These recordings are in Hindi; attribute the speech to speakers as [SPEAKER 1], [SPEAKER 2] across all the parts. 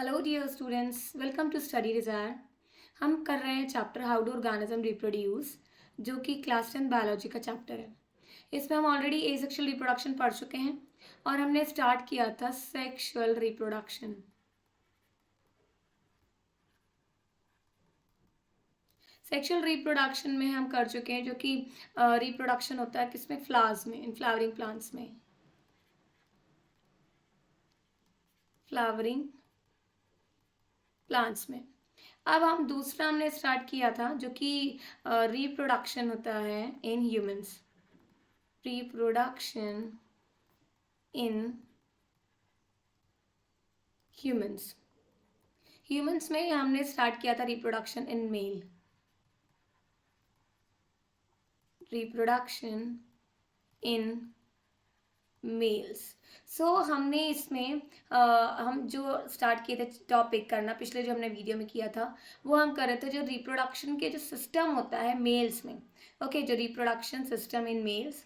[SPEAKER 1] Hello dear students, welcome to Study Desire. हम कर रहे हैं chapter how do organism reproduce, जो कि क्लास 10 बायोलॉजी का चैप्टर है। इसमें हम ऑलरेडी एसेक्सुअल रिप्रोडक्शन पढ़ चुके हैं और हमने स्टार्ट किया था सेक्सुअल रिप्रोडक्शन। सेक्सुअल रिप्रोडक्शन में हम कर चुके हैं, जो कि रिप्रोडक्शन होता है किसमें, फ्लावर्स में, इन फ्लावरिंग प्लांट्स में, फ्लावरिंग प्लांट्स में। अब हम दूसरा हमने स्टार्ट किया था, जो कि रिप्रोडक्शन होता है in humans, reproduction in humans. Humans में हमने स्टार्ट किया था reproduction in male, reproduction in males. So हमने इसमें हम जो स्टार्ट किए थे टॉपिक करना, पिछले जो हमने वीडियो में किया था वो हम कर रहे थे जो रिप्रोडक्शन के जो सिस्टम होता है मेल्स में। ओके, जो रिप्रोडक्शन सिस्टम इन मेल्स,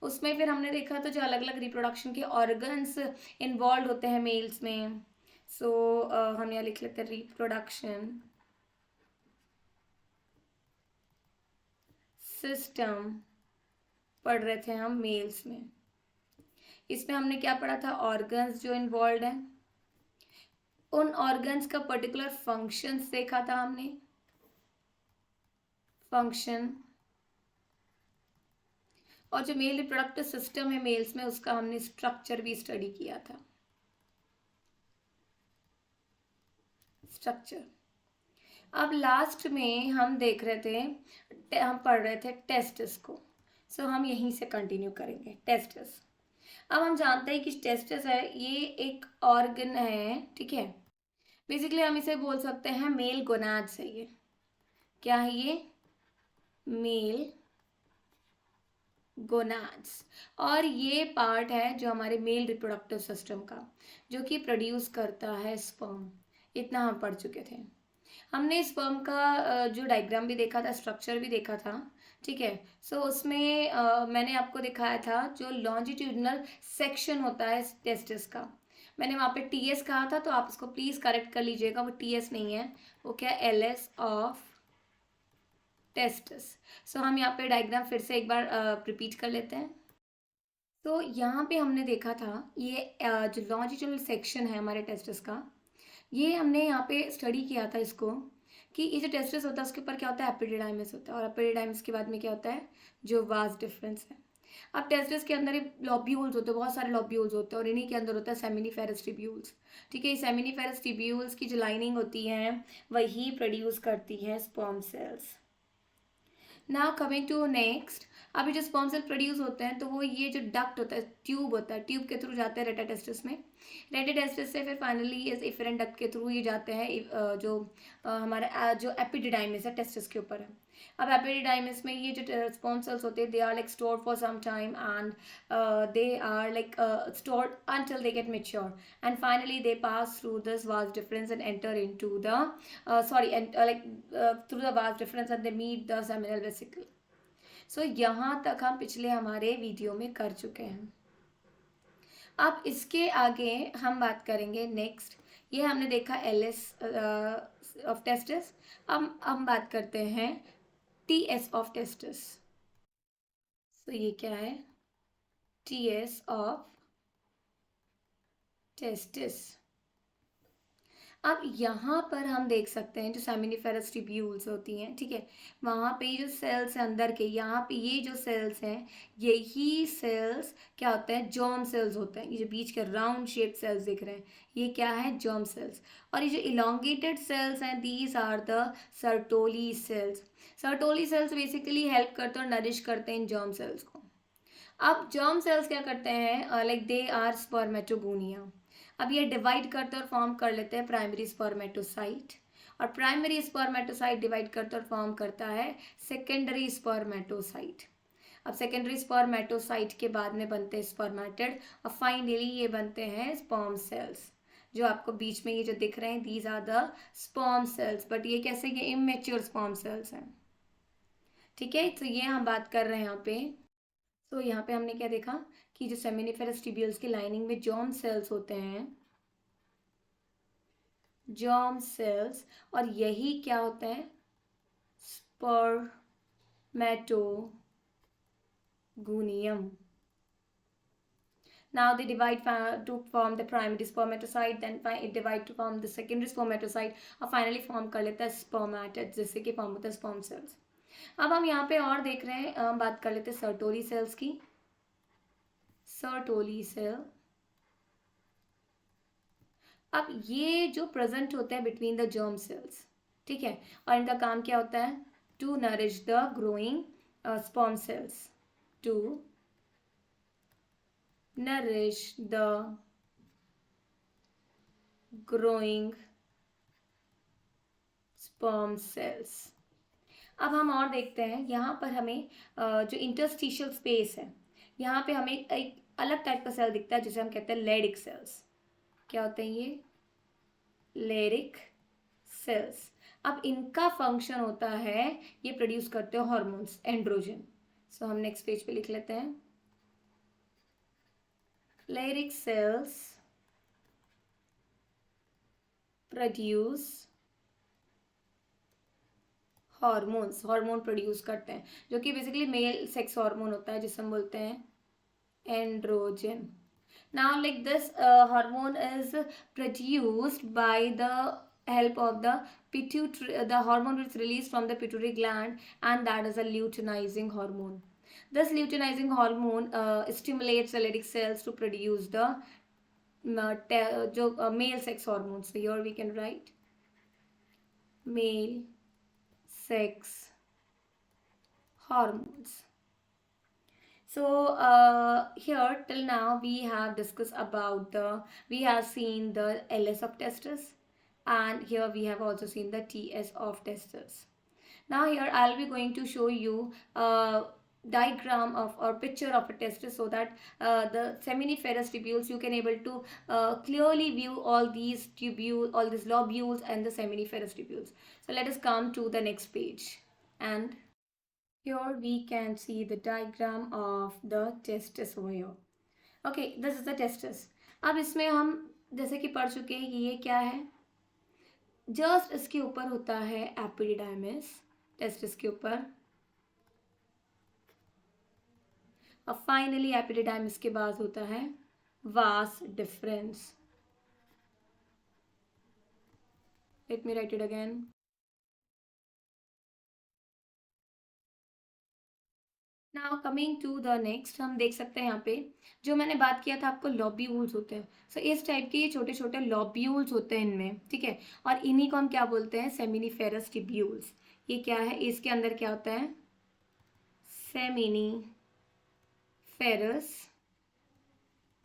[SPEAKER 1] उसमें फिर हमने देखा तो जो अलग अलग रिप्रोडक्शन के ऑर्गन्स इन्वॉल्व होते हैं मेल्स में। सो हम यहाँ लिख लेते हैं रिप्रोडक्शन सिस्टम पढ़ रहे थे हम मेल्स में। इसमें हमने क्या पढ़ा था, ऑर्गन्स जो इन्वॉल्व हैं, उन ऑर्गन्स का पर्टिकुलर फंक्शंस देखा था हमने, फंक्शन। और जो मेल रिप्रोडक्टिव सिस्टम है मेल्स में, उसका हमने स्ट्रक्चर भी स्टडी किया था, स्ट्रक्चर। अब लास्ट में हम देख रहे थे, हम पढ़ रहे थे टेस्टिस को। सो हम यहीं से कंटिन्यू करेंगे टेस्टिस। अब हम जानते हैं कि टेस्टिस है, ये एक ऑर्गन है, ठीक है। बेसिकली हम इसे बोल सकते हैं मेल गोनाड्स है ये। क्या है ये? Male gonads. और ये पार्ट है जो हमारे मेल रिप्रोडक्टिव सिस्टम का, जो कि प्रोड्यूस करता है स्पर्म। इतना हम पढ़ चुके थे। हमने स्पर्म का जो डायग्राम भी देखा था, स्ट्रक्चर भी देखा था, ठीक है। सो उसमें मैंने आपको दिखाया था जो लॉन्जिट्यूडनल सेक्शन होता है टेस्टिस का। मैंने वहाँ पे टीएस कहा था, तो आप उसको प्लीज़ करेक्ट कर लीजिएगा, वो टीएस नहीं है, वो क्या, एलएस ऑफ टेस्टिस। सो हम यहाँ पे डायग्राम फिर से एक बार रिपीट कर लेते हैं। तो यहाँ पे हमने देखा था ये जो लॉन्जिट्यूडनल सेक्शन है हमारे टेस्टिस का, ये हमने यहाँ पे स्टडी किया था इसको, कि ये जो टेस्टिस होता है उसके ऊपर क्या होता है, एपिडिडाइमिस होता है, और एपिडिडाइमिस के बाद में क्या होता है, जो वास डिफरेंस है। अब टेस्टिस के अंदर लॉब्यूल्स होते हैं, बहुत सारे लॉब्यूल्स होते हैं, और इन्हीं के अंदर होता है सेमिनिफेरस ट्यूब्यूल्स, ठीक है। सेमिनिफेरस ट्यूब्यूल्स की जो लाइनिंग होती है वही प्रोड्यूस करती है sperm cells. Now coming to next, अभी जो स्पर्म सेल प्रोड्यूस होते हैं तो वो ये जो डक्ट होता है, ट्यूब होता है, ट्यूब के थ्रू जाते हैं रेटाटेस्टिस में। रेटाटेस्टिस से फिर फाइनली ये इफेरेंट डक्ट के थ्रू ये जाते हैं जो हमारा जो एपिडिडाइमिस है टेस्टिस के ऊपर है। अब एपिडिडाइमिस में ये जो स्पर्म सेल्स होते हैं, they are like stored for some time, and they are like stored until they get mature, and finally they pass through this vast difference and enter into the through the vast difference and they meet the seminal vesicle. सो यहाँ तक हम पिछले हमारे वीडियो में कर चुके हैं। अब इसके आगे हम बात करेंगे नेक्स्ट। ये हमने देखा एलएस ऑफ टेस्टिस। अब हम बात करते हैं टीएस ऑफ टेस्टिस। तो ये क्या है, टीएस ऑफ टेस्टिस। अब यहाँ पर हम देख सकते हैं जो सेमिनिफेरस ट्यूब्यूल्स होती हैं, ठीक है, वहाँ पे जो सेल्स हैं अंदर के, यहाँ पे ये जो सेल्स हैं, यही सेल्स क्या होते हैं, जर्म सेल्स होते हैं। ये जो बीच के राउंड शेप सेल्स दिख रहे हैं, ये क्या है, जर्म सेल्स। और ये जो इलोंगेटेड सेल्स हैं, these are the Sertoli cells. Sertoli cells basically help करते हैं और नरिश करते हैं इन जर्म सेल्स को। अब जर्म सेल्स क्या करते हैं, लाइक दे आर स्पर्मेटोगोनिया। अब ये डिवाइड करते और फॉर्म कर लेते हैं प्राइमरी स्पर्मेटोसाइट, और प्राइमरी स्पर्मेटोसाइट डिवाइड करते और फॉर्म करता है सेकेंडरी स्पर्मेटोसाइट। अब सेकेंडरी स्पर्मेटोसाइट के बाद में बनते हैं स्पर्मेटिड, और फाइनली ये बनते हैं स्पर्म सेल्स। जो आपको बीच में ये जो दिख रहे हैं, these are the sperm cells, but ये कैसे, ये इमेच्योर स्पर्म सेल्स हैं, ठीक है। तो ये हम बात कर रहे हैं यहाँ पे। तो यहाँ पे हमने क्या देखा कि जो सेमिनिफेरस ट्यूब्यूल्स की लाइनिंग में जर्म सेल्स होते हैं, जर्म सेल्स, और यही क्या होता है, spermatogonium. Now they divide to form the primary spermatocyte, then it divide to form the secondary spermatocyte, और finally form कर लेता है spermatid, जिससे कि form होता है sperm cells. अब हम यहाँ पे और देख रहे हैं, हम बात कर लेते हैं सर्टोली सेल्स की. सर्टोली सेल, अब ये जो प्रेजेंट होते हैं बिटवीन द जर्म सेल्स, ठीक है, और इनका काम क्या होता है, to nourish the growing sperm cells, to nourish the growing sperm cells. अब हम और देखते हैं, यहाँ पर हमें जो इंटरस्टिशियल स्पेस है, यहाँ पे हमें एक अलग टाइप का सेल दिखता है जिसे हम कहते हैं लेरिक सेल्स. क्या होते हैं ये, लेरिक सेल्स. अब इनका फंक्शन होता है, ये प्रोड्यूस करते हैं हॉर्मोन्स, एंड्रोजन. सो हम नेक्स्ट पेज पे लिख लेते हैं, Leydig cells produce hormones, hormone produce करते हैं, जो कि बेसिकली मेल सेक्स हार्मोन होता है जिसे हम बोलते हैं androgen. Now, like this hormone is produced by the help of the pituitary. The hormone is released from the pituitary gland, and that is a luteinizing hormone. This luteinizing hormone stimulates the Leydig cells to produce the male sex hormones. So here we can write male sex hormones. So here till now we have discussed about we have seen the LS of testis, and here we have also seen the TS of testis. Now here I'll be going to show you a diagram of or picture of a testis, so that the seminiferous tubules, you can able to clearly view all these tubules, all these lobules and the seminiferous tubules. So let us come to the next page, and here we can see the diagram of the testis over here. Okay, this is the testis. अब इसमें हम जैसे कि पढ़ चुके हैं कि ये क्या है, जस्ट इसके ऊपर होता है एपिडिडाइमिस, टेस्टिस के ऊपर, और फाइनली एपिडिडाइमिस के बाद होता है was difference. Let me write it again. Now coming to the next, हम देख सकते हैं यहाँ पे जो मैंने बात किया था आपको, लॉब्यूल्स होते हैं. सो इस टाइप के ये छोटे छोटे लॉब्यूल्स होते हैं इनमें, ठीक है, और इन्हीं को हम क्या बोलते हैं, सेमिनिफेरस ट्यूब्यूल्स. ये क्या है, इसके अंदर क्या होता है, सेमिनिफेरस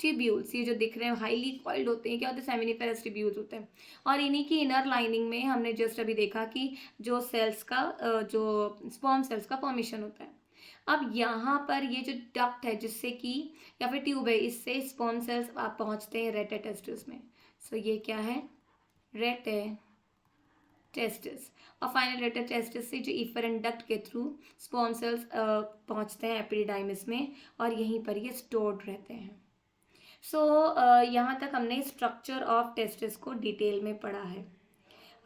[SPEAKER 1] ट्यूब्यूल्स. ये जो दिख रहे हैं हाईली कॉइल्ड होते हैं, क्या होते हैं, सेमिनिफेरस ट्यूब्यूल्स होते हैं. और इन्हीं की इनर लाइनिंग में हमने जस्ट अभी देखा कि जो सेल्स का जो स्पर्म सेल्स का फॉर्मेशन होता है. अब यहाँ पर ये जो डक्ट है जिससे कि, या फिर ट्यूब है, इससे स्पर्म सेल्स आप पहुँचते हैं रेटे टेस्टिस में. सो ये क्या है, रेटे टेस्टिस. और फाइनल रेटे टेस्टिस से जो इफरेंट डक्ट के थ्रू स्पर्म सेल्स पहुँचते हैं एपिडिडाइमिस में, और यहीं पर ये स्टोर्ड रहते हैं. सो यहाँ तक हमने स्ट्रक्चर ऑफ टेस्टिस को डिटेल में पढ़ा है.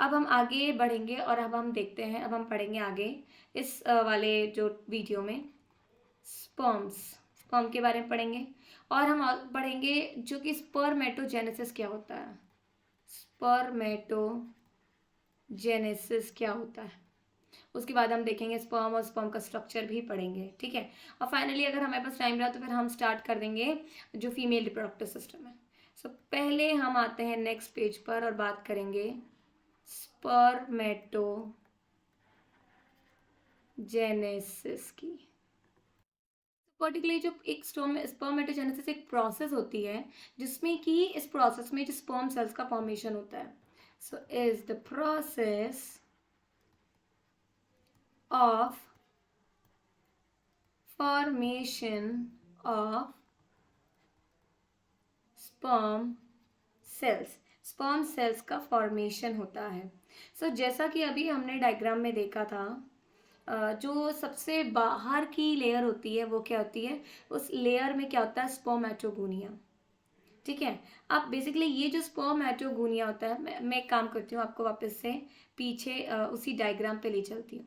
[SPEAKER 1] अब हम आगे बढ़ेंगे और अब हम देखते हैं, अब हम पढ़ेंगे आगे इस वाले जो वीडियो में स्पर्म के बारे में पढ़ेंगे, और हम पढ़ेंगे जो कि स्पर्मेटोजेनेसिस क्या होता है, स्पर्मेटोजेनेसिस क्या होता है. उसके बाद हम देखेंगे स्पर्म, और स्पर्म का स्ट्रक्चर भी पढ़ेंगे, ठीक है. और फाइनली अगर हमारे पास टाइम रहा तो फिर हम स्टार्ट कर देंगे जो फीमेल रिप्रोडक्टिव सिस्टम है. सो पहले हम आते हैं नेक्स्ट पेज पर और बात करेंगे स्पर्मेटोजेनेसिस की. पर्टिकुलरली जो एक स्पर्मेटोजेनेसिस एक प्रोसेस होती है जिसमें कि इस प्रोसेस में जो स्पर्म सेल्स का फॉर्मेशन होता है. So is the process of formation of sperm cells. Sperm cells का फॉर्मेशन होता है. सो जैसा कि अभी हमने डायग्राम में देखा था, जो सबसे बाहर की लेयर होती है वो क्या होती है, उस लेयर में क्या होता है, स्पर्मेटोगोनिया, ठीक है। अब बेसिकली ये जो स्पर्मेटोगोनिया होता है, मैं एक काम करती हूँ, आपको वापस से पीछे उसी डायग्राम पे ले चलती हूँ।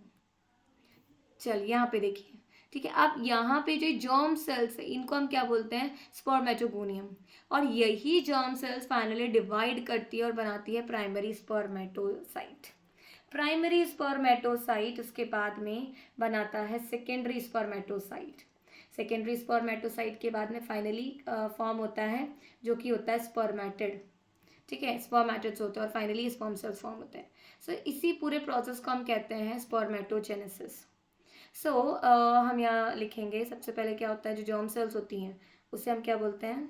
[SPEAKER 1] चल यहाँ पे देखिए, ठीक है। अब यहाँ पे जो जर्म सेल्स है इनको हम क्या बोलते हैं, स्पर्मेटोगोनियम। और यही जर्म सेल्स फाइनली डिवाइड करती है और बनाती है प्राइमरी स्पर्मेटोसाइट। प्राइमरी स्पर्मेटोसाइट उसके बाद में बनाता है सेकेंडरी स्पर्मेटोसाइट। सेकेंडरी स्पर्मेटोसाइट के बाद में फाइनली फॉर्म होता है जो कि होता है स्पर्मेटिड। ठीक है, स्पर्मेटिड्स होते हैं और फाइनली स्पर्म सेल्स फॉर्म होते हैं। सो इसी पूरे प्रोसेस को हम कहते हैं स्पर्मेटोजेनेसिस। सो हम यहाँ लिखेंगे सबसे पहले क्या होता है, जो जर्म सेल्स होती हैं उसे हम क्या बोलते हैं,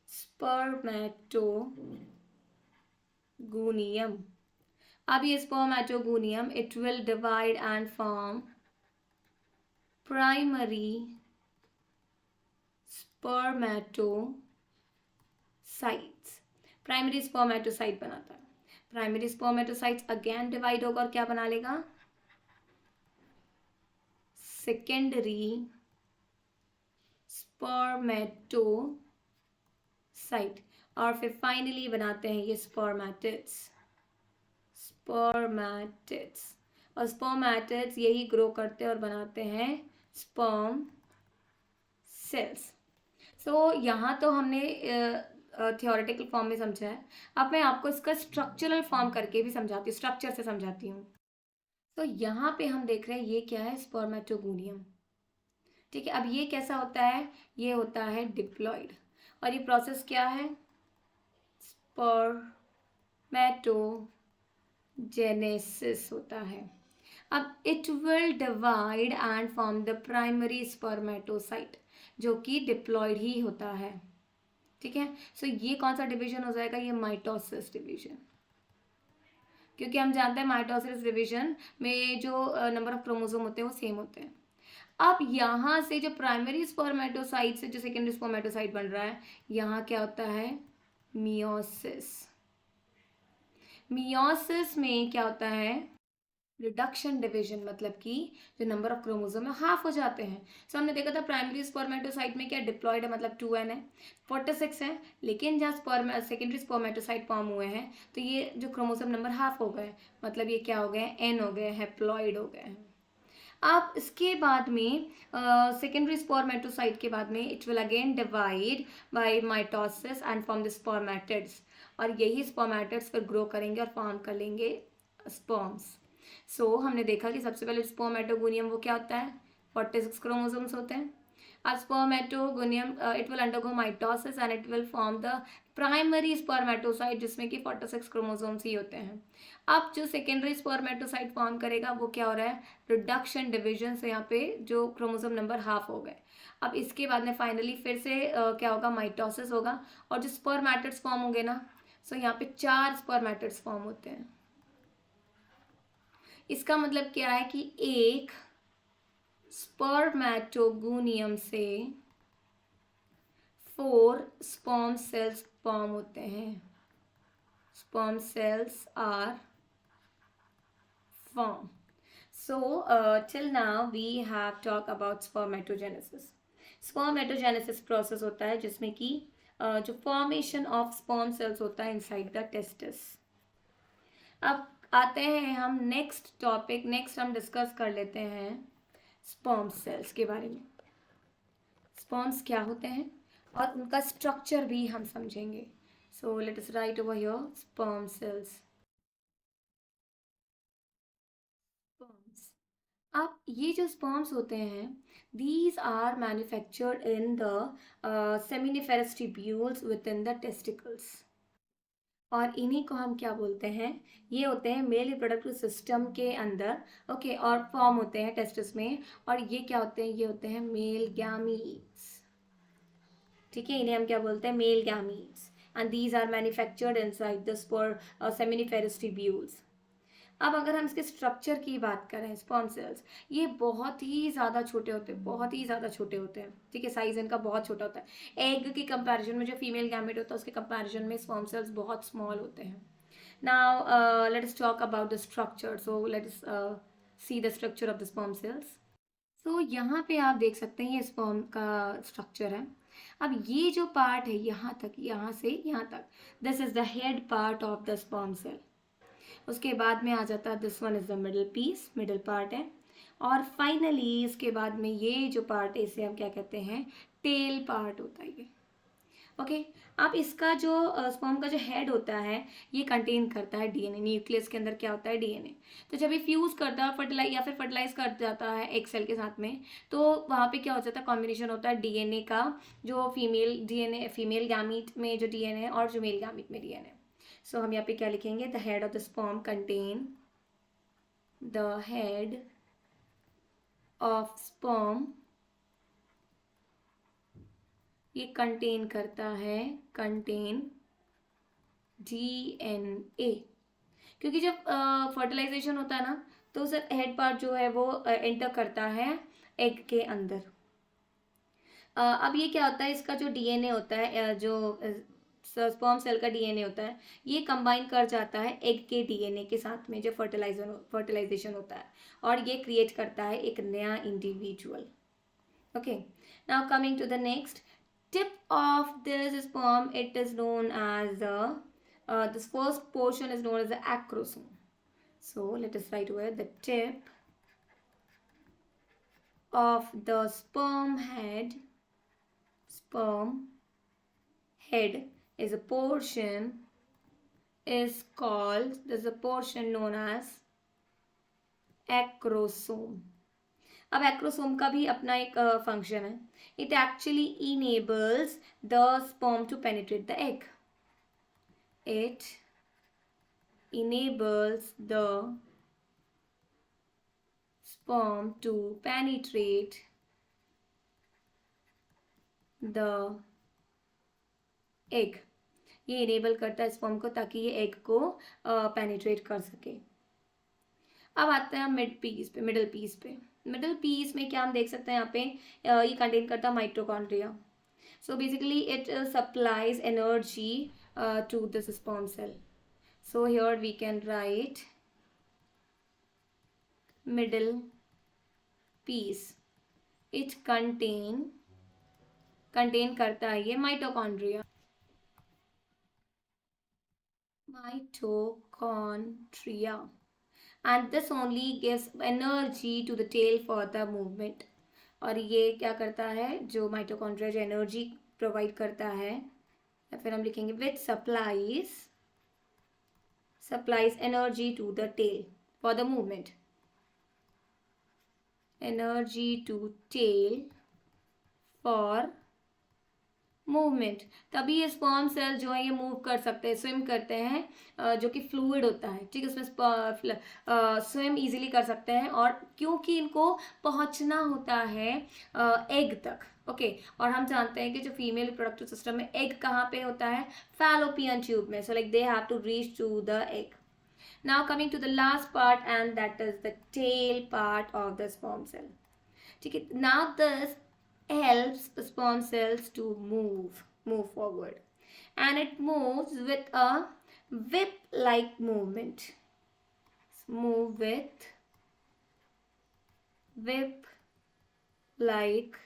[SPEAKER 1] स्पर्मेटोगोनियम। अब ये spermatogonium it will divide and form primary spermatocytes. Primary spermatocyte बनाता है। प्राइमरी स्पर्मेटोसाइट्स अगेन डिवाइड होगा और क्या बना लेगा, सेकेंडरी स्पर्मेटोसाइट। और फिर फाइनली बनाते हैं ये स्पर्मेटिड्स। और स्पर्मेटिड्स यही ग्रो करते हैं और बनाते हैं स्पर्म सेल्स। सो यहाँ तो हमने थियोरेटिकल फॉर्म में समझा है। अब मैं आपको इसका स्ट्रक्चरल फॉर्म करके भी समझाती हूँ, स्ट्रक्चर से समझाती हूँ। तो यहाँ पे हम देख रहे हैं ये क्या है, स्पर्मेटोगोनियम। ठीक है, अब ये कैसा होता है, ये होता है डिप्लॉइड। और ये प्रोसेस क्या है, स्पर्मेटोजेनेसिस होता है। अब it will divide and form the primary spermatocyte, जो कि डिप्लॉइड ही होता है। ठीक है, सो ये कौन सा डिवीजन हो जाएगा, ये माइटोसिस डिवीजन। क्योंकि हम जानते हैं माइटोसिस डिवीजन में जो नंबर ऑफ क्रोमोसोम होते हैं वो सेम होते हैं। अब यहाँ से जो प्राइमरी स्पर्मेटोसाइट से जो सेकेंडरी स्पर्मेटोसाइट बन रहा है, यहाँ क्या होता है, मियोसिस। मियोसिस में क्या होता है, रिडक्शन डिवीजन, मतलब कि जो नंबर ऑफ क्रोमोसोम है हाफ हो जाते हैं। सो हमने देखा था प्राइमरी स्पर्मेटोसाइट में क्या डिप्लॉइड है, मतलब 2n है, 46 है। लेकिन जहाँ सेकेंडरी स्पर्मेटोसाइट फॉर्म हुए हैं तो ये जो क्रोमोसोम नंबर हाफ हो गए, मतलब ये क्या हो गए, n हो गए, हैप्लॉइड हो गए हैं। अब इसके बाद में सेकेंडरी स्पर्मेटोसाइट के बाद में it will again divide by mitosis and form the spermatids. और यही स्पर्मेटिड्स फिर ग्रो करेंगे और फॉर्म कर लेंगे स्पर्म्स। सो हमने देखा कि सबसे पहले स्पर्मेटोगोनियम वो क्या होता है, 46 क्रोमोसोम्स होते हैं। अब spermatogonium it will undergo mitosis and it will form the primary spermatocyte, जिसमें कि 46 क्रोमोसोम्स ही होते हैं। अब जो सेकेंडरी स्पर्मेटोसाइट फॉर्म करेगा वो क्या हो रहा है, रिडक्शन डिवीजन से यहाँ पे जो क्रोमोसोम नंबर हाफ हो गए। अब इसके बाद में फाइनली फिर से क्या होगा, माइटोसिस होगा और जो स्पर्मेटिड्स फॉर्म होंगे ना, सो यहाँ पे 4 स्पर्मेटिड्स फॉर्म होते हैं। इसका मतलब क्या है कि एक स्पर्मेटोगोनियम से 4 स्पर्म सेल्स फॉर्म होते हैं। Sperm cells are formed. So till now we have talked about spermatogenesis. Spermatogenesis process होता है जिसमें कि जो फॉर्मेशन ऑफ स्पर्म सेल्स होता है इनसाइड द टेस्टिस। अब आते हैं हम नेक्स्ट टॉपिक, नेक्स्ट हम डिस्कस कर लेते हैं स्पर्म सेल्स के बारे में। स्पर्म्स क्या होते हैं और उनका स्ट्रक्चर भी हम समझेंगे। So let us write over here sperm cells. अब ये जो स्पर्म्स होते हैं, these are manufactured in the seminiferous tubules within the testicles. और इन्हीं को हम क्या बोलते हैं, ये होते हैं मेल रिप्रोडक्टिव सिस्टम के अंदर, ओके, और फॉर्म होते हैं टेस्टिस में। और ये क्या होते हैं, ये होते हैं मेल गैमीट्स। ठीक है, इन्हें हम क्या बोलते हैं, male gametes. And these are manufactured inside the seminiferous tubules. अब अगर हम इसके स्ट्रक्चर की बात करें, स्पर्म सेल्स ये बहुत ही ज़्यादा छोटे होते हैं, बहुत ही ज़्यादा छोटे होते हैं। ठीक है, साइज इनका बहुत छोटा होता है। एग की कंपैरिजन में जो फीमेल गैमेट होता है उसके कंपैरिजन में स्पर्म सेल्स बहुत स्मॉल होते हैं। Now let us talk about the structure. So let us see the structure of the sperm sales. तो यहाँ पे आप देख सकते हैं ये स्पर्म का स्ट्रक्चर है। अब ये जो पार्ट है यहाँ तक, यहाँ से यहाँ तक, this is the head part of the sperm cell. उसके बाद में आ जाता है this one is the middle piece, middle part है। और फाइनली इसके बाद में ये जो पार्ट है इसे हम क्या कहते हैं, टेल पार्ट होता है ये। ओके, अब इसका जो स्पर्म का जो हेड होता है ये कंटेन करता है डीएनए। न्यूक्लियस के अंदर क्या होता है, डीएनए। तो जब ये फ्यूज करता है फर्टिलाइज या फिर फर्टिलाइज कर जाता है एक सेल के साथ में, तो वहाँ पे क्या हो जाता है, कॉम्बिनेशन होता है डीएनए का, जो फीमेल डीएनए, फीमेल गैमीट में जो डीएनए और जो मेल गैमीट में डीएनए। सो हम यहाँ पे क्या लिखेंगे, the head of the sperm contain, the head of sperm ये कंटेन करता है, कंटेन डीएनए। क्योंकि जब फर्टिलाइजेशन होता है ना, तो सर हेड पार्ट जो है वो एंटर करता है एग के अंदर। अब ये क्या होता है, इसका जो डीएनए होता है, जो स्पर्म सेल का डीएनए होता है, ये कंबाइन कर जाता है एग के डीएनए के साथ में, जब फर्टिलाइजेशन होता है, और ये क्रिएट करता है एक नया individual. Okay, now coming to the next tip of this sperm, it is known as this first portion is known as the acrosome. So let us write here the tip of the sperm head is a portion is called, there's a portion known as acrosome. अब एक्रोसोम का भी अपना एक फंक्शन है। It actually enables the sperm to penetrate the egg. It enables the sperm to penetrate the egg. ये इनेबल करता है स्पर्म को ताकि ये एग को पेनिट्रेट कर सके। अब आते हैं मिडल पीस पे। मिडल पीस में क्या हम देख सकते हैं, यहाँ पे ये कंटेन करता है mitochondria. So basically it supplies energy to this sperm cell. So here we can write middle piece, it contain करता है ये mitochondria. And this only gives energy to the tail for the movement. और ये क्या करता है, जो माइटोकॉन्ड्रिया जो एनर्जी प्रोवाइड करता है, या फिर हम लिखेंगे which supplies energy to the tail for the movement, energy to tail for movement. तभी ये स्पर्म सेल जो है ये मूव कर सकते हैं, स्विम करते हैं, जो कि फ्लूइड होता है, ठीक है, उसमें स्विम इजीली कर सकते हैं। और क्योंकि इनको पहुंचना होता है एग तक। ओके, और हम जानते हैं कि जो फीमेल रिप्रोडक्टिव सिस्टम में एग कहाँ पे होता है, फैलोपियन ट्यूब में। So like they have to reach to the egg. Now coming to the last part and that is the tail part of the sperm cell. ठीक है, now this helps the sperm cells to move forward, and it moves with a whip like movement. Move with whip like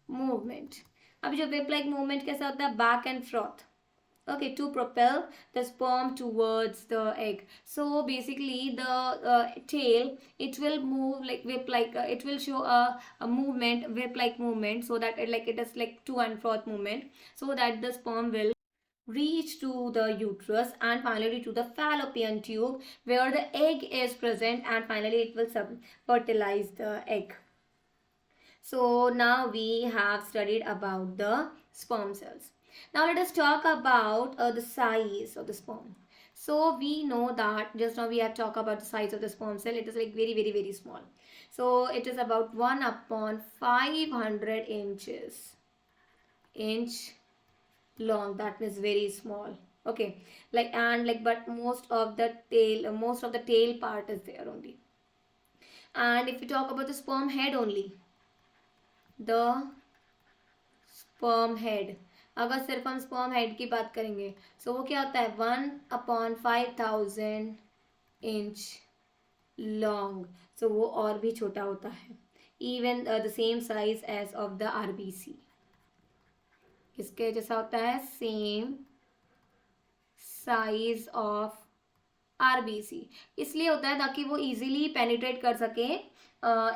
[SPEAKER 1] movement. अब जो whip like movement कैसा होता है, back and forth. Okay, to propel the sperm towards the egg. So basically the tail, it will move like whip like, it will show a movement, whip like movement, so that it is like to and fro movement, so that the sperm will reach to the uterus and finally to the fallopian tube where the egg is present, and finally it will fertilize the egg. So now we have studied about the sperm cells. Now let us talk about the size of the sperm. So we know that just now we have talked about the size of the sperm cell. It is like very, very, very small. So it is about 1/500 inch long. That means very small. Okay, like, and like, but most of the tail part is there only. And if we talk about the sperm head only, the sperm head, अगर सिर्फ हम स्पर्म हेड की बात करेंगे, सो वो क्या होता है, 1/5000 इंच लॉन्ग। सो वो और भी छोटा होता है, even the same size as of the RBC। किसके जैसा होता है? Same size of RBC. इसलिए होता है ताकि वो इजीली पेनिट्रेट कर सके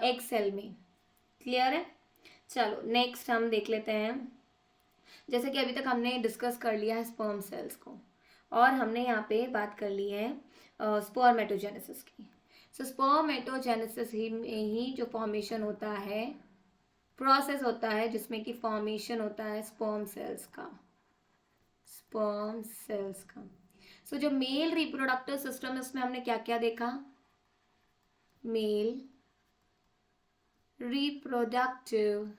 [SPEAKER 1] एग सेल में। क्लियर है? चलो नेक्स्ट हम देख लेते हैं। जैसे कि अभी तक हमने डिस्कस कर लिया है स्पर्म सेल्स को, और हमने यहाँ पे बात कर ली है स्पर्मेटोजेनेसिस की। सो स्पर्मेटोजेनेसिस ही में ही जो फॉर्मेशन होता है, प्रोसेस होता है जिसमें कि फॉर्मेशन होता है स्पर्म सेल्स का, स्पर्म सेल्स का। सो जो मेल रिप्रोडक्टिव सिस्टम है उसमें हमने क्या क्या देखा? मेल रिप्रोडक्टिव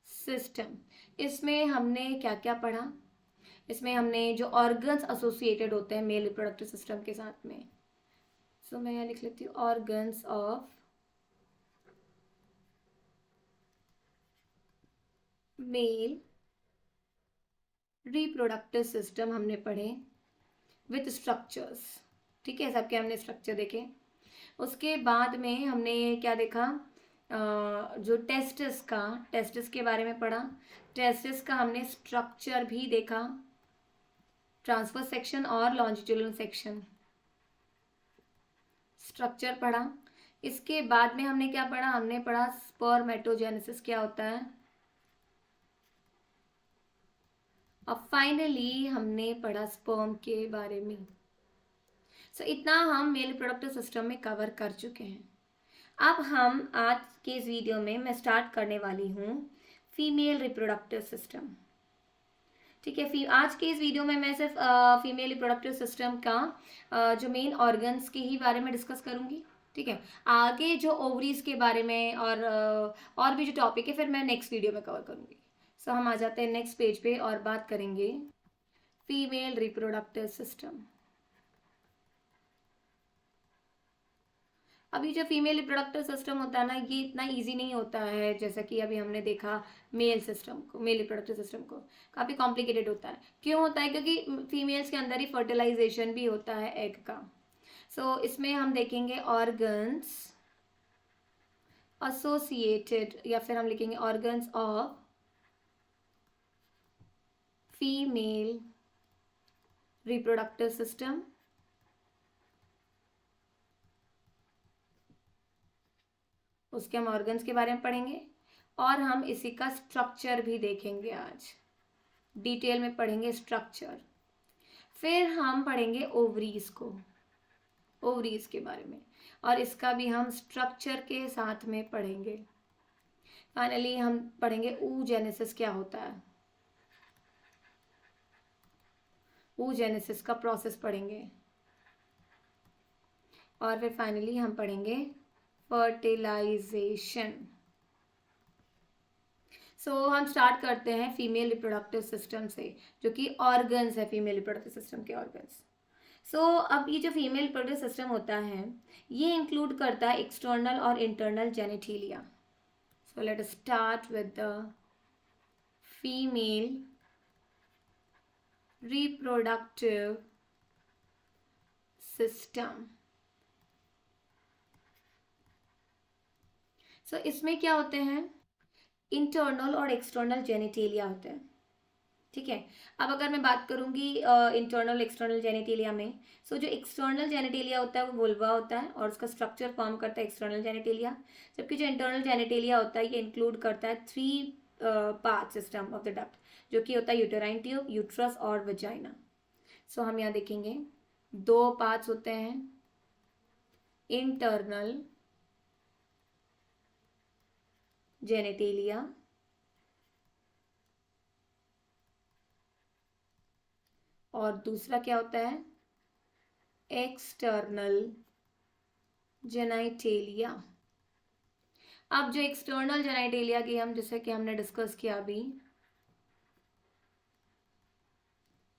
[SPEAKER 1] सिस्टम, इसमें हमने क्या क्या पढ़ा? इसमें हमने जो ऑर्गन्स एसोसिएटेड होते हैं मेल रिप्रोडक्टिव सिस्टम के साथ में, सो मैं यहाँ लिख लेती हूँ organs of male reproductive system हमने पढ़े विथ स्ट्रक्चर्स। ठीक है, सबके हमने स्ट्रक्चर देखे। उसके बाद में हमने क्या देखा? जो टेस्टिस के बारे में पढ़ा। टेस्टिस का हमने स्ट्रक्चर भी देखा, ट्रांसफर सेक्शन और लॉन्जिट्यूडिनल सेक्शन, स्ट्रक्चर पढ़ा। इसके बाद में हमने क्या पढ़ा? हमने पढ़ा स्पर्मेटोजेनेसिस क्या होता है। अब फाइनली हमने पढ़ा स्पर्म के बारे में। सो इतना हम मेल रिप्रोडक्टिव सिस्टम में कवर कर चुके हैं। अब हम आज के इस वीडियो में मैं स्टार्ट करने वाली हूँ फीमेल रिप्रोडक्टिव सिस्टम। ठीक है, आज के इस वीडियो में मैं सिर्फ फीमेल रिप्रोडक्टिव सिस्टम का जो मेन ऑर्गन्स के ही बारे में डिस्कस करूँगी। ठीक है, आगे जो ओवरीज के बारे में और भी जो टॉपिक है फिर मैं नेक्स्ट वीडियो में कवर करूँगी। सो हम आ जाते हैं नेक्स्ट पेज पे और बात करेंगे फीमेल रिप्रोडक्टिव सिस्टम। अभी जो फीमेल रिप्रोडक्टिव सिस्टम होता है ना, ये इतना इजी नहीं होता है जैसा कि अभी हमने देखा मेल सिस्टम को, मेल रिप्रोडक्टिव सिस्टम को। काफ़ी कॉम्प्लिकेटेड होता है। क्यों होता है? क्योंकि फीमेल्स के अंदर ही फर्टिलाइजेशन भी होता है एग का। सो इसमें हम देखेंगे ऑर्गन्स एसोसिएटेड, या फिर हम लिखेंगे organs of female reproductive system. उसके हम ऑर्गन्स के बारे में पढ़ेंगे और हम इसी का स्ट्रक्चर भी देखेंगे। आज डिटेल में पढ़ेंगे स्ट्रक्चर। फिर हम पढ़ेंगे ओवरीज को, ओवरीज के बारे में, और इसका भी हम स्ट्रक्चर के साथ में पढ़ेंगे। फाइनली हम पढ़ेंगे oogenesis क्या होता है, oogenesis का प्रोसेस पढ़ेंगे। और फिर फाइनली हम पढ़ेंगे फर्टिलाइजेशन। सो हम स्टार्ट करते हैं फीमेल रिप्रोडक्टिव सिस्टम से, जो कि ऑर्गन्स है फीमेल रिप्रोडक्टिव सिस्टम के ऑर्गन्स। सो अब ये जो फीमेल रिप्रोडक्टिव सिस्टम होता है ये इंक्लूड करता है एक्सटर्नल और internal genitalia. So let us start with the female reproductive system. So इसमें क्या होते हैं? इंटरनल और एक्सटर्नल जेनिटेलिया होते हैं। ठीक है, अब अगर मैं बात करूंगी इंटरनल एक्सटर्नल जेनिटेलिया में, सो जो एक्सटर्नल जेनिटेलिया होता है वो वुल्वा होता है और उसका स्ट्रक्चर फॉर्म करता है एक्सटर्नल जेनिटेलिया। जबकि जो इंटरनल जेनिटेलिया होता है ये इंक्लूड करता है 3 part system of the duct, जो कि होता है यूटेराइन ट्यूब, यूट्रस और वजाइना। सो हम यहाँ देखेंगे 2 पार्ट्स होते हैं, इंटरनल जेनिटेलिया और दूसरा क्या होता है? External genitalia. अब जो एक्सटर्नल जेनाइटेलिया की हम, जैसे कि हमने डिस्कस किया अभी,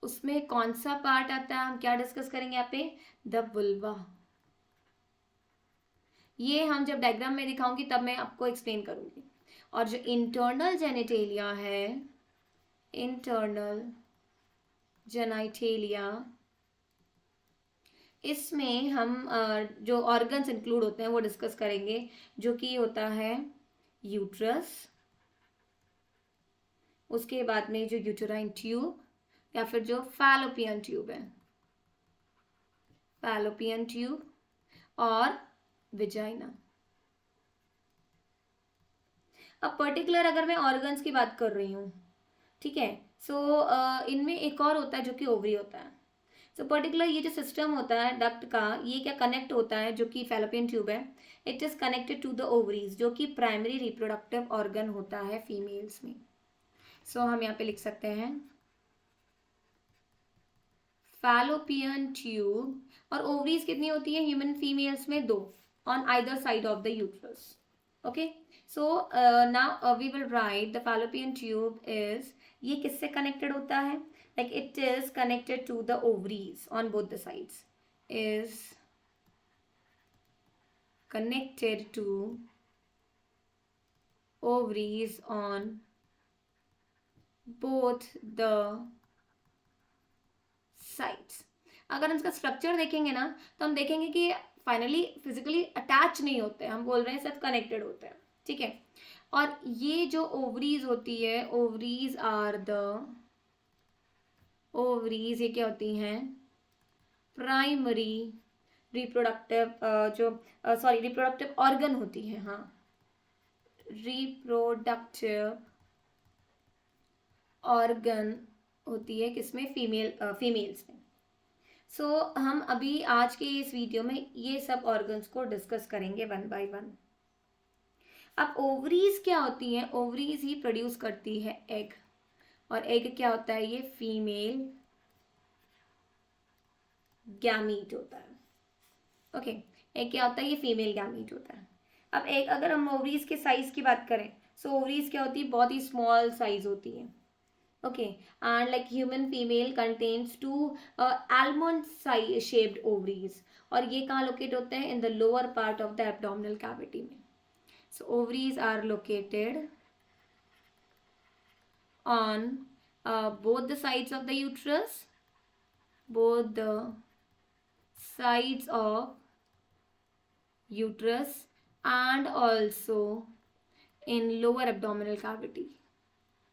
[SPEAKER 1] उसमें कौन सा पार्ट आता है? हम क्या डिस्कस करेंगे यहाँ पे? The vulva. ये हम जब डायग्राम में दिखाऊंगी तब मैं आपको एक्सप्लेन करूंगी। और जो इंटरनल जेनिटेलिया है, इंटरनल जेनाइटेलिया, इसमें हम जो ऑर्गन्स इंक्लूड होते हैं वो डिस्कस करेंगे, जो कि होता है यूट्रस, उसके बाद में जो यूटेराइन ट्यूब या फिर जो फैलोपियन ट्यूब है, फैलोपियन ट्यूब और विजाइना। अब पर्टिकुलर अगर मैं ऑर्गन्स की बात कर रही हूँ, ठीक है, सो इनमें एक और होता है जो कि ओवरी होता है। सो पर्टिकुलर ये जो सिस्टम होता है डक्ट का, ये क्या कनेक्ट होता है, जो कि फैलोपियन ट्यूब है, it is connected to the ovaries, जो कि प्राइमरी रिप्रोडक्टिव ऑर्गन होता है फीमेल्स में। सो हम यहाँ पे लिख सकते हैं फैलोपियन ट्यूब। और ओवरीज कितनी होती है ह्यूमन फीमेल्स में? 2, on either side of the uterus. Okay, so now we will write the fallopian tube is, ये किससे कनेक्टेड होता है? Like it is connected to the ovaries on both the sides, is connected to ovaries on both the sides। अगर हम इसका स्ट्रक्चर देखेंगे ना, तो हम देखेंगे कि फाइनली फिजिकली अटैच नहीं होते हैं, हम बोल रहे हैं सिर्फ कनेक्टेड होते हैं, ठीक है। और ये जो ओवरीज होती है, ओवरीज आर द, ओवरीज ये क्या होती हैं? प्राइमरी रिप्रोडक्टिव जो सॉरी रिप्रोडक्टिव ऑर्गन होती है, हाँ, रिप्रोडक्टिव ऑर्गन होती है किसमें? फीमेल्स में। सो हम अभी आज के इस वीडियो में ये सब ऑर्गन्स को डिस्कस करेंगे वन बाय वन। अब ओवरीज क्या होती हैं? ओवरीज ही प्रोड्यूस करती है एग, और एग क्या होता है? ये फीमेल गैमीट होता है। ओके, एग क्या होता है? ये फीमेल गैमीट होता है। अब एक अगर हम ओवरीज के साइज की बात करें, सो ओवरीज क्या होती है? बहुत ही स्मॉल साइज होती है। Okay, and like human female contains 2 almond shaped ovaries, और ये कहाँ लोकेट होते हैं? In the lower part of the abdominal cavity में। So ovaries are located on both the sides of the uterus, both the sides of uterus, and also in lower abdominal cavity,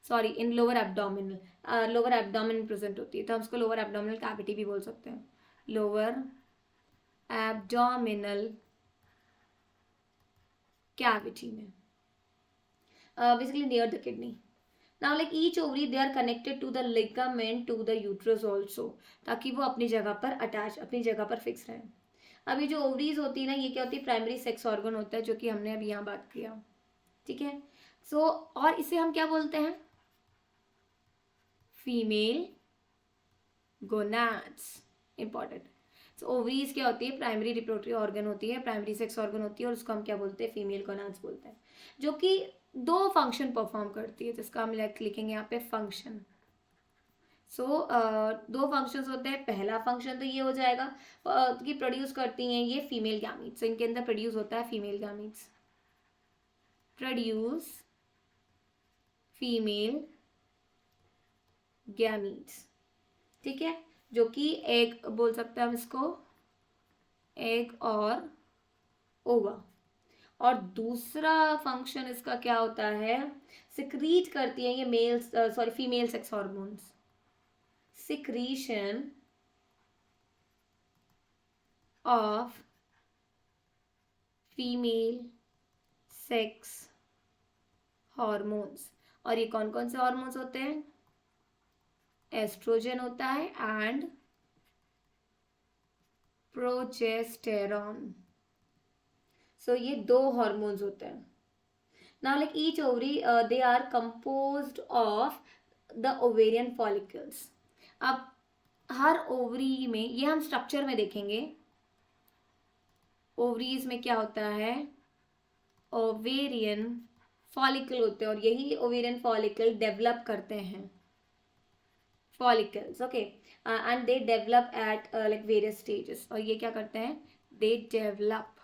[SPEAKER 1] sorry in lower abdominal, lower abdomen present होती है, तो हम उसको लोअर एब्डोमिनल कैविटी भी बोल सकते हैं, लोअर एब्डोमिनल कैविटी में, basically near the kidney. Now like each ovary they are connected to the ligament to the uterus also, ताकि वो अपनी जगह पर अटैच, अपनी जगह पर फिक्स रहें। अभी जो ओवरीज होती है ना, ये क्या होती है? प्राइमरी सेक्स ऑर्गन होता है, जो कि हमने अभी यहाँ बात किया, ठीक है। सो और इसे हम क्या बोलते हैं? Female gonads, important. So ovaries क्या होती है? प्राइमरी रिप्रोडक्टिव ऑर्गन होती है, प्राइमरी सेक्स ऑर्गन होती है, और उसको हम क्या बोलते हैं? फीमेल गोनाड्स बोलते हैं, जो कि 2 फंक्शन परफॉर्म करती है, जिसका हम लिखेंगे यहाँ पे फंक्शन। सो 2 फंक्शंस होते हैं। पहला फंक्शन तो ये हो जाएगा कि प्रोड्यूस करती हैं ये फीमेल गैमीट्स, इनके अंदर प्रोड्यूस होता है female gametes, produce female gametes, ठीक है, जो कि एक बोल सकते हैं हम इसको एग और ओवा। और दूसरा फंक्शन इसका क्या होता है? सिक्रीट करती है ये mail sorry female sex hormones, secretion of female sex hormones. और ये कौन कौन से हार्मोन्स होते हैं? एस्ट्रोजन होता है एंड प्रोजेस्टेरॉन। सो ये 2 हार्मोन्स होते हैं। Now like each ovary they are composed of the ovarian follicles. अब हर ओवरी में, ये हम स्ट्रक्चर में देखेंगे, ओवरीज में क्या होता है? ओवेरियन फॉलिकल होते हैं, और यही ओवेरियन फॉलिकल डेवलप करते हैं follicles, okay, and they develop at like various stages, और ये क्या करते हैं? they develop।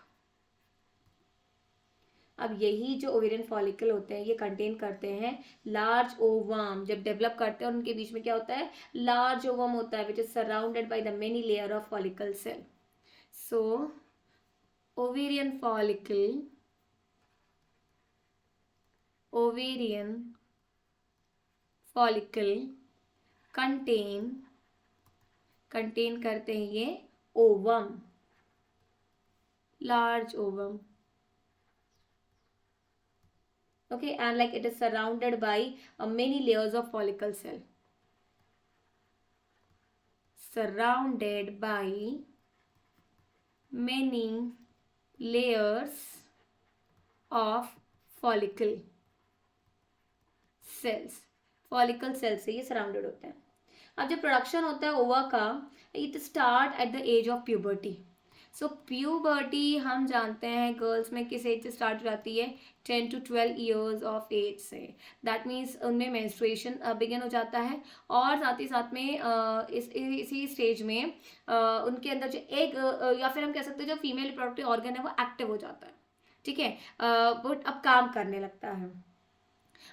[SPEAKER 1] अब यही जो ओवेरियन फॉलिकल होते हैं, ये कंटेन करते हैं लार्ज ओवम। जब डेवलप करते हैं, उनके बीच में क्या होता है? लार्ज ओवम होता है, which is surrounded by the many layer of follicle cell. So ovarian follicle, ovarian follicle contain करते हैं ये ovum, large ovum. Okay, and like it is surrounded by many layers of follicle cell. Surrounded by many layers of follicle cells. follicle cells से ये सराउंडेड होते हैं. अब जब प्रोडक्शन होता है ओवा का, it start at the age of puberty. So puberty हम जानते हैं गर्ल्स में किस एज से स्टार्ट हो जाती है, 10 to 12 ईयर्स ऑफ एज से. दैट मीन्स उनमें मेंस्ट्रुएशन बिगिन हो जाता है. और साथ में इसी स्टेज में उनके अंदर जो एग या फिर हम कह सकते हैं जो फीमेल रिप्रोडक्टिव ऑर्गन है वो एक्टिव हो जाता है. ठीक है, बट अब काम करने लगता है,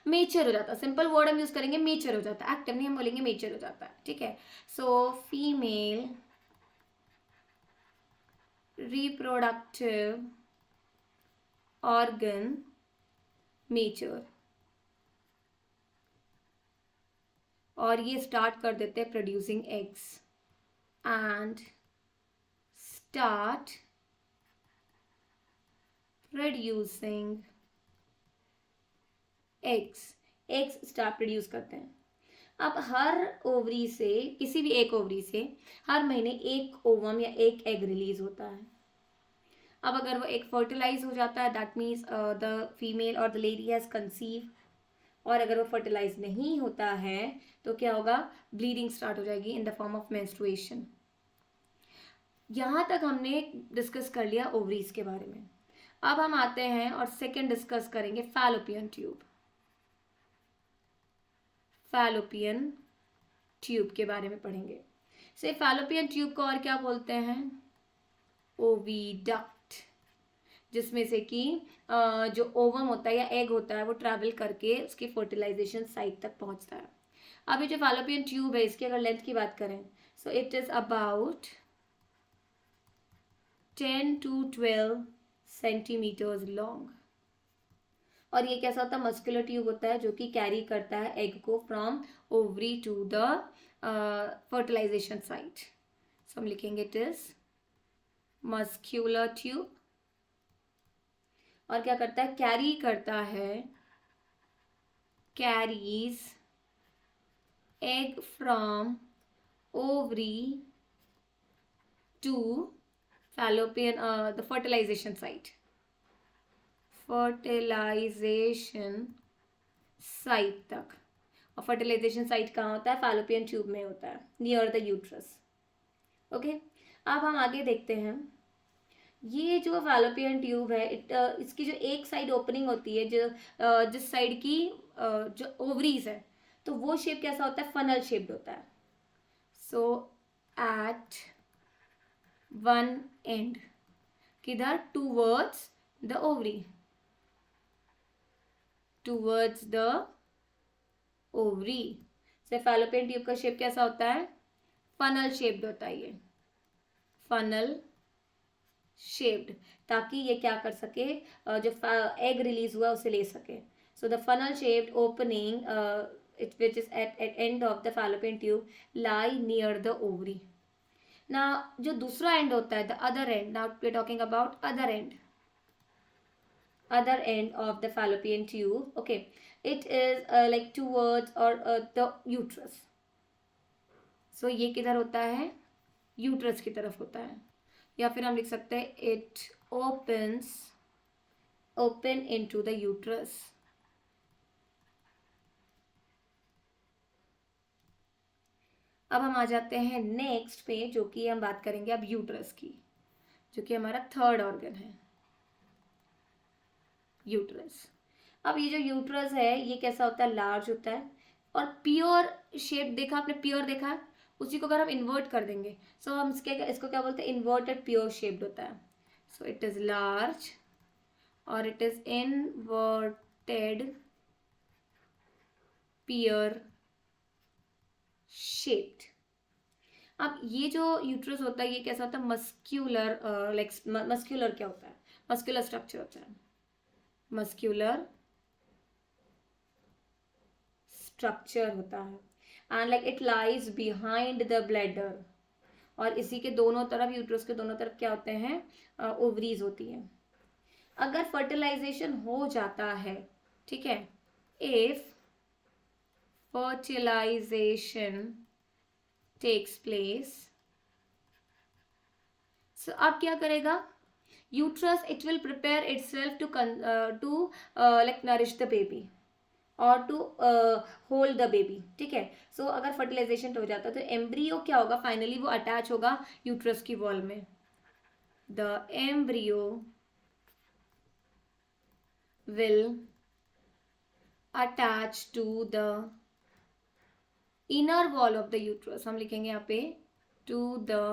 [SPEAKER 1] मेचर हो जाता है. सिंपल वर्ड हम यूज करेंगे, मेचर हो जाता है. एक्टिव नहीं हम बोलेंगे, मेचर हो जाता है. ठीक है, so female reproductive organ mature, और ये स्टार्ट कर देते हैं producing eggs and start producing eggs start produce करते हैं. अब हर ओवरी से, किसी भी एक ओवरी से हर महीने एक ओवम या एक एग रिलीज होता है. अब अगर वो एग फर्टिलाइज हो जाता है, दैट मीन्स द फीमेल और द लेडी हैज कंसीव. और अगर वो फर्टिलाइज नहीं होता है तो क्या होगा, ब्लीडिंग स्टार्ट हो जाएगी इन द फॉर्म ऑफ मेंस्ट्रुएशन. यहाँ तक हमने डिस्कस कर लिया ओवरीज के बारे में. अब हम आते हैं और सेकेंड डिस्कस करेंगे फैलोपियन ट्यूब. फैलोपियन ट्यूब के बारे में पढ़ेंगे. से फैलोपियन ट्यूब को और क्या बोलते हैं, ओविडक्ट, जिसमें से कि जो ओवम होता है या एग होता है वो ट्रैवल करके उसकी फर्टिलाइजेशन साइट तक पहुंचता है. अभी जो फैलोपियन ट्यूब है इसकी अगर लेंथ की बात करें, so it is about 10 to 12 centimetres long. और ये कैसा होता है, मस्कुलर ट्यूब होता है जो कि कैरी करता है एग को from ovary to the fertilisation site. So हम लिखेंगे इट इज मस्क्यूलर ट्यूब. और क्या करता है, कैरी करता है, carries egg from ovary to fallopian the fertilisation site. Fertilisation site तक. और फर्टिलाइजेशन साइट कहाँ होता है, फैलोपियन ट्यूब में होता है, नियर द यूट्रस. ओके, अब हम आगे देखते हैं. ये जो फैलोपियन ट्यूब है, इसकी जो एक साइड ओपनिंग होती है, जो जिस साइड की जो ओवरीज है, तो वो शेप कैसा होता है, फनल शेप्ड होता है. सो एट वन एंड, किधर, towards the ovary, towards the ovary. से फैलोपियन ट्यूब का शेप कैसा होता है, फनल शेप्ड होता है. ये फनल शेप्ड, ताकि ये क्या कर सके, जो एग रिलीज हुआ उसे ले सके. So the funnel shaped opening which is at end of the fallopian tube lie near the ovary. Now जो दूसरा एंड होता है, the other end, now we are talking about other end of the fallopian tube. Okay, it is like towards or the uterus. So ये किधर होता है, यूट्रस की तरफ होता है. या फिर हम लिख सकते हैं it open into the uterus. अब हम आ जाते हैं नेक्स्ट पे, जो कि हम बात करेंगे अब यूट्रस की, जो कि हमारा थर्ड ऑर्गन है, यूट्रस. अब ये जो यूट्रस है ये कैसा होता है, लार्ज होता है. और प्योर शेप देखा आपने, प्योर देखा, उसी को अगर हम इन्वर्ट कर देंगे, सो हम इसको क्या बोलते हैं, इन्वर्टेड प्योर शेप्ड होता है. सो इट इज लार्ज और it is inverted pure shaped. अब ये जो यूट्रस होता है ये कैसा होता है, मस्क्यूलर, लाइक मस्क्यूलर क्या होता है, मस्क्यूलर स्ट्रक्चर होता है, मस्क्यूलर स्ट्रक्चर होता है and like it lies behind the bladder, और इसी के दोनों तरफ, यूट्रस के दोनों तरफ क्या होते हैं, ओवरीज होती हैं। अगर फर्टिलाइजेशन हो जाता है, ठीक है, if fertilisation takes place, so अब क्या करेगा uterus, it will prepare itself to like nourish the baby और टू होल्ड द बेबी, ठीक है। सो अगर फर्टिलाइजेशन हो जाता है तो एम्ब्रियो क्या होगा, फाइनली वो अटैच होगा यूट्रस की वॉल में। The embryo will attach to the inner wall of the uterus, हम लिखेंगे यहाँ पे to the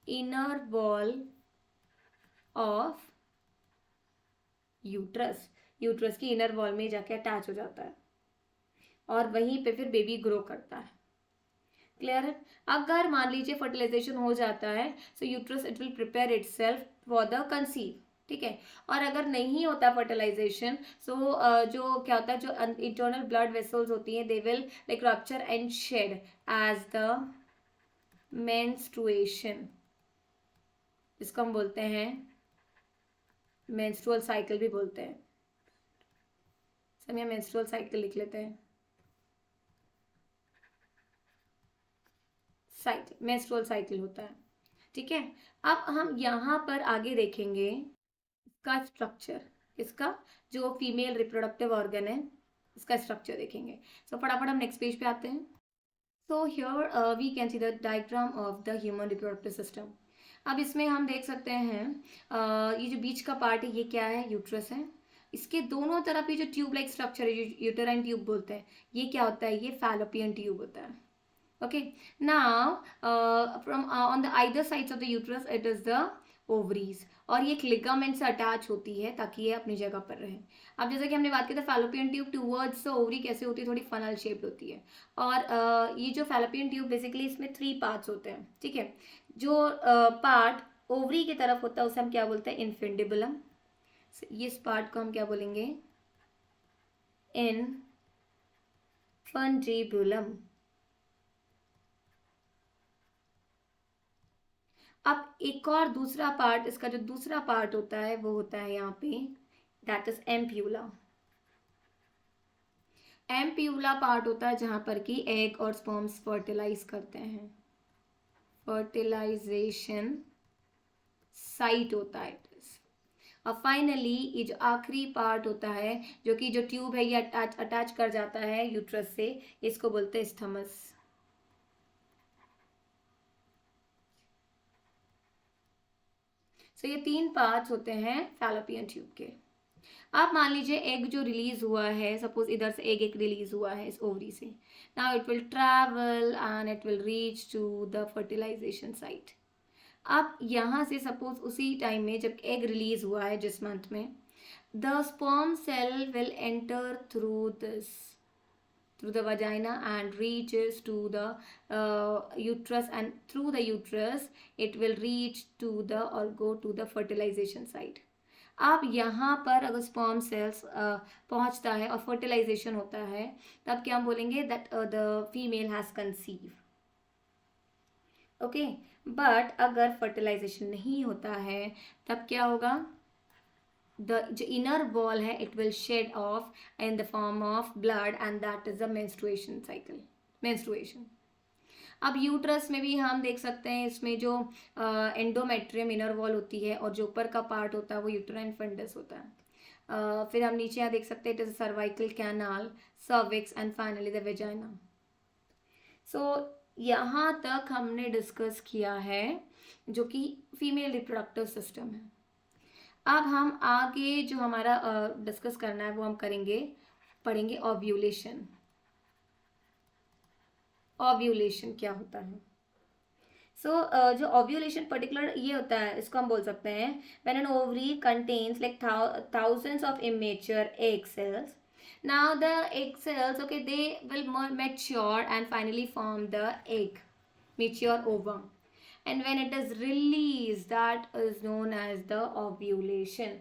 [SPEAKER 1] inner wall of uterus, uterus की इनर वॉल में जाके अटैच हो जाता है और वहीं पे फिर बेबी ग्रो करता है। क्लियर है। अगर मान लीजिए फर्टिलाइजेशन हो जाता है, so uterus it will prepare itself for the conceive, ठीक है। और अगर नहीं होता फर्टिलाइजेशन, सो जो क्या होता है, जो इंटरनल ब्लड वेसल्स होती हैं, they will like rupture and shed as the menstruation, इसको हम बोलते हैं मेंस्ट्रुअल साइकिल भी बोलते हैं। समय मेंस्ट्रुअल साइकिल लिख लेते हैं, साइकिल, मेंस्ट्रुअल साइकिल होता है, ठीक है। अब हम यहाँ पर आगे देखेंगे इसका स्ट्रक्चर, इसका जो फीमेल रिप्रोडक्टिव ऑर्गन है इसका स्ट्रक्चर देखेंगे। सो फटाफट हम नेक्स्ट पेज पे आते हैं। So here we can see the diagram of the human reproductive system. अब इसमें हम देख सकते हैं ये जो बीच का पार्ट है ये क्या है, यूट्रस है। इसके दोनों तरफ ये जो ट्यूब लाइक स्ट्रक्चर है, यूटेराइन ट्यूब बोलते हैं, ये क्या होता है, ये फैलोपियन ट्यूब होता है। Okay, now from on the either sides of the uterus it is the ovaries, और ये एक लिगामेंट से अटैच होती है ताकि ये अपनी जगह पर रहे। अब जैसे कि हमने बात की था fallopian tube towards the ovary कैसे होती है, थोड़ी फनल शेप्ड होती है। और ये जो फैलोपियन ट्यूब बेसिकली इसमें 3 पार्ट्स होते हैं, ठीक है। जो पार्ट ओवरी की तरफ होता है उसे हम क्या बोलते हैं, इनफेंडिबुलम। इस पार्ट को हम क्या बोलेंगे, इनफंडिबुलम। अब एक और दूसरा पार्ट, इसका जो दूसरा पार्ट होता है वो होता है यहाँ पे, that is ampulla. Ampulla part होता है जहां पर कि एग और स्पर्म्स फर्टिलाइज करते हैं, फर्टिलाइजेशन साइट होता है। और फाइनली ये जो आखिरी पार्ट होता है, जो कि जो ट्यूब है ये अटैच कर जाता है यूट्रस से, इसको बोलते हैं स्थमस। तो ये 3 पार्ट्स होते हैं फैलोपियन ट्यूब के। अब मान लीजिए एग जो रिलीज हुआ है, सपोज इधर से एग एक रिलीज हुआ है इस ओवरी से, now it will travel and it will reach to the fertilisation site. अब यहाँ से सपोज उसी टाइम में जब एग रिलीज हुआ है जिस मंथ में, the sperm cell will enter through the vagina and reaches to the uterus, and through the uterus it will reach to the or go to the fertilization site। अब यहाँ पर अगर स्पर्म सेल्स पहुँचता है और फर्टिलाइजेशन होता है, तब क्या हम बोलेंगे, that the female has conceive. Okay, but अगर फर्टिलाइजेशन नहीं होता है तब क्या होगा, जो इनर वॉल है it will shed off in the form of blood and that is the menstruation cycle, menstruation. अब यूट्रस में भी हम देख सकते हैं, इसमें जो एंडोमेट्रियम इनर वॉल होती है और जो ऊपर का पार्ट होता है वो यूट्राइन फंडस होता है। फिर हम नीचे यहाँ देख सकते हैं it is cervical canal, cervix and finally the vagina. So यहाँ तक हमने डिस्कस किया है जो कि फीमेल रिप्रोडक्टिव सिस्टम है। अब हम आगे जो हमारा डिस्कस करना है वो हम पढ़ेंगे ओव्यूलेशन। ओव्यूलेशन क्या होता है। जो ओव्यूलेशन पर्टिकुलर ये होता है, इसको हम बोल सकते हैं when an ovary contains like thousands of immature egg cells. Now the egg cells, okay, they will mature and finally form the egg, mature ovum. And when it is released, that is known as the ovulation.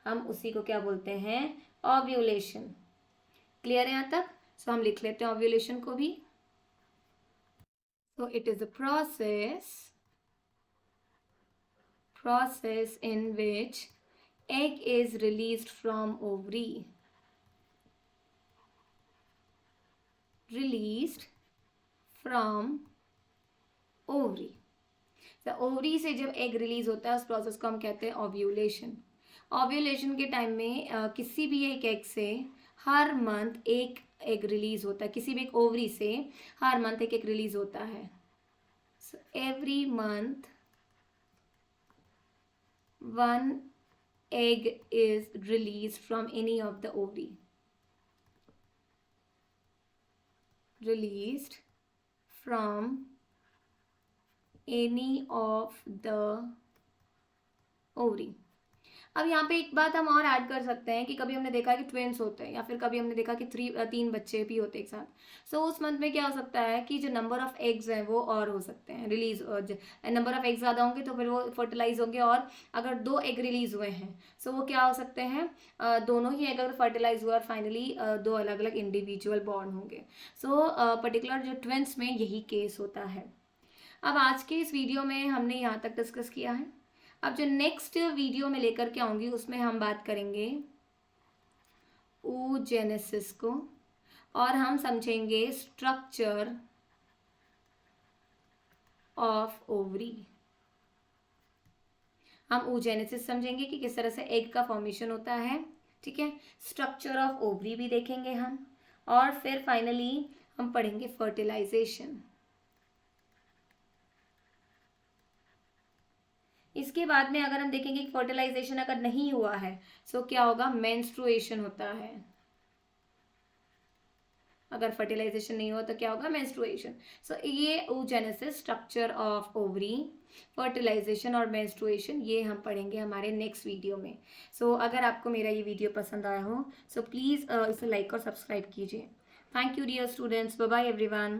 [SPEAKER 1] हम उसी को क्या बोलते हैं, ovulation। क्लियर है यहाँ तक। सो हम लिख लेते हैं ओव्यूलेशन को भी. So it is a process in which egg is released from ovary. Released from ovary. तो ओवरी से जब एग रिलीज होता है उस प्रोसेस को हम कहते हैं ओव्यूलेशन. ओव्यूलेशन के टाइम में किसी भी एक एग से हर मंथ एक एग रिलीज होता है. किसी भी एक ओवरी से हर मंथ एक एग रिलीज होता है. So every month one egg is released from any of the ovary. Released from any of the ovary. अब यहाँ पे एक बात हम और ऐड कर सकते हैं कि कभी हमने देखा है कि ट्विंस होते हैं या फिर कभी हमने देखा कि 3 बच्चे भी होते हैं एक साथ. सो उस मंथ में क्या हो सकता है कि जो नंबर ऑफ एग्स हैं वो और हो सकते हैं रिलीज. नंबर ऑफ एग्स ज़्यादा होंगे तो फिर वो फर्टिलाइज होंगे. और अगर 2 एग रिलीज हुए हैं सो वो क्या हो सकते हैं, दोनों ही एग अगर फर्टिलाइज हुआ और फाइनली 2 अलग अलग इंडिविजुअल बॉर्न होंगे. सो पर्टिकुलर जो ट्विंस में यही केस होता है. अब आज के इस वीडियो में हमने यहाँ तक डिस्कस किया है. अब जो नेक्स्ट वीडियो में लेकर के आऊँगी उसमें हम बात करेंगे oogenesis को और हम समझेंगे स्ट्रक्चर ऑफ ओवरी. हम oogenesis समझेंगे कि किस तरह से एग का फॉर्मेशन होता है. ठीक है, स्ट्रक्चर ऑफ ओवरी भी देखेंगे हम. और फिर फाइनली हम पढ़ेंगे फर्टिलाइजेशन. इसके बाद में अगर हम देखेंगे कि फर्टिलाइजेशन अगर नहीं हुआ है सो क्या होगा, मेंस्ट्रुएशन होता है. अगर फर्टिलाइजेशन नहीं हुआ तो क्या होगा, मेंस्ट्रुएशन. सो ये oogenesis, structure of ovary, fertilisation और मेंस्ट्रुएशन ये हम पढ़ेंगे हमारे नेक्स्ट वीडियो में. सो अगर आपको मेरा ये वीडियो पसंद आया हो सो प्लीज़ इसे लाइक और सब्सक्राइब कीजिए. Thank you dear students. Bye bye everyone.